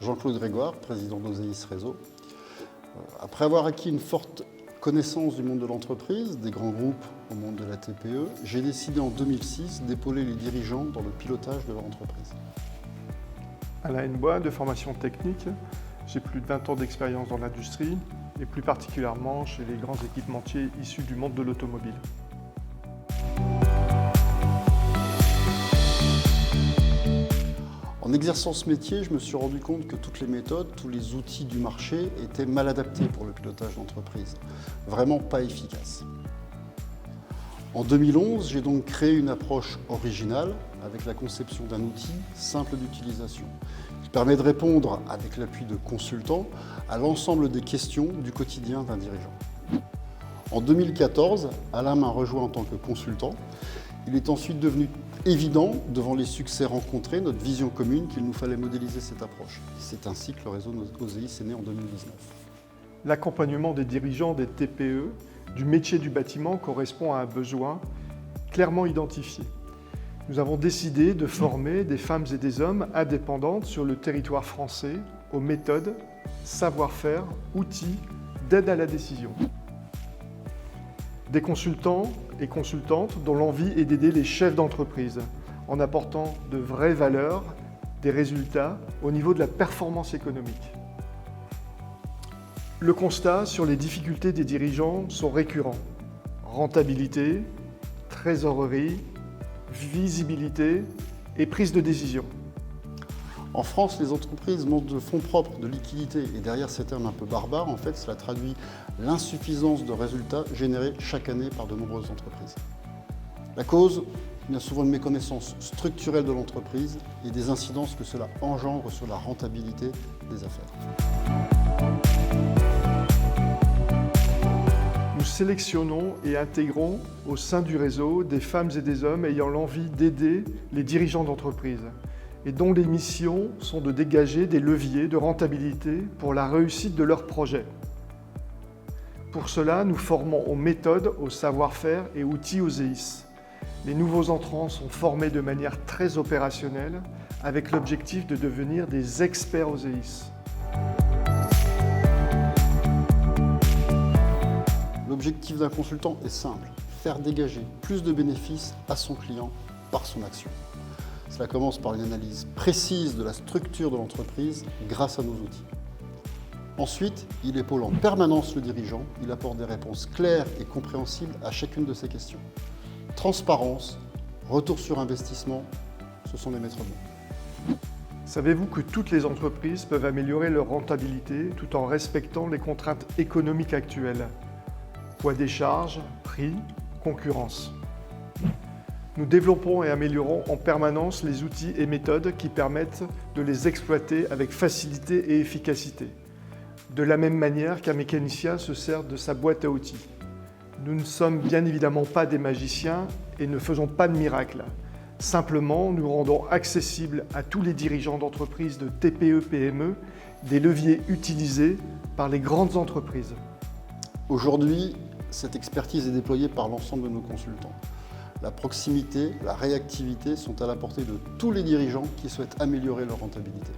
Jean-Claude Grégoire, président d'Oséis Réseau. Après avoir acquis une forte connaissance du monde de l'entreprise, des grands groupes au monde de la TPE, j'ai décidé en 2006 d'épauler les dirigeants dans le pilotage de leur entreprise. Alain Hennebois, de formation technique, j'ai plus de 20 ans d'expérience dans l'industrie et plus particulièrement chez les grands équipementiers issus du monde de l'automobile. En exerçant ce métier, je me suis rendu compte que toutes les méthodes, tous les outils du marché étaient mal adaptés pour le pilotage d'entreprise, vraiment pas efficaces. En 2011, j'ai donc créé une approche originale avec la conception d'un outil simple d'utilisation qui permet de répondre, avec l'appui de consultants, à l'ensemble des questions du quotidien d'un dirigeant. En 2014, Alain m'a rejoint en tant que consultant. Il est ensuite devenu évident, devant les succès rencontrés, notre vision commune, qu'il nous fallait modéliser cette approche. C'est ainsi que le réseau Oséis est né en 2019. L'accompagnement des dirigeants des TPE du métier du bâtiment correspond à un besoin clairement identifié. Nous avons décidé de former des femmes et des hommes indépendantes sur le territoire français aux méthodes, savoir-faire, outils d'aide à la décision. Des consultants et consultantes dont l'envie est d'aider les chefs d'entreprise en apportant de vraies valeurs, des résultats au niveau de la performance économique. Le constat sur les difficultés des dirigeants sont récurrents. Rentabilité, trésorerie, visibilité et prise de décision. En France, les entreprises manquent de fonds propres, de liquidités. Et derrière ces termes un peu barbares, en fait, cela traduit l'insuffisance de résultats générés chaque année par de nombreuses entreprises. La cause, bien souvent une méconnaissance structurelle de l'entreprise et des incidences que cela engendre sur la rentabilité des affaires. Nous sélectionnons et intégrons au sein du réseau des femmes et des hommes ayant l'envie d'aider les dirigeants d'entreprise et dont les missions sont de dégager des leviers de rentabilité pour la réussite de leurs projets. Pour cela, nous formons aux méthodes, au savoir-faire et outils Oséis. Les nouveaux entrants sont formés de manière très opérationnelle avec l'objectif de devenir des experts Oséis. L'objectif d'un consultant est simple, faire dégager plus de bénéfices à son client par son action. Cela commence par une analyse précise de la structure de l'entreprise grâce à nos outils. Ensuite, il épaule en permanence le dirigeant, il apporte des réponses claires et compréhensibles à chacune de ses questions. Transparence, retour sur investissement, ce sont les maîtres mots. Savez-vous que toutes les entreprises peuvent améliorer leur rentabilité tout en respectant les contraintes économiques actuelles ? Poids des charges, prix, concurrence. Nous développons et améliorons en permanence les outils et méthodes qui permettent de les exploiter avec facilité et efficacité, de la même manière qu'un mécanicien se sert de sa boîte à outils. Nous ne sommes bien évidemment pas des magiciens et ne faisons pas de miracles. Simplement, nous rendons accessibles à tous les dirigeants d'entreprises de TPE-PME des leviers utilisés par les grandes entreprises. Aujourd'hui, cette expertise est déployée par l'ensemble de nos consultants. La proximité, la réactivité sont à la portée de tous les dirigeants qui souhaitent améliorer leur rentabilité.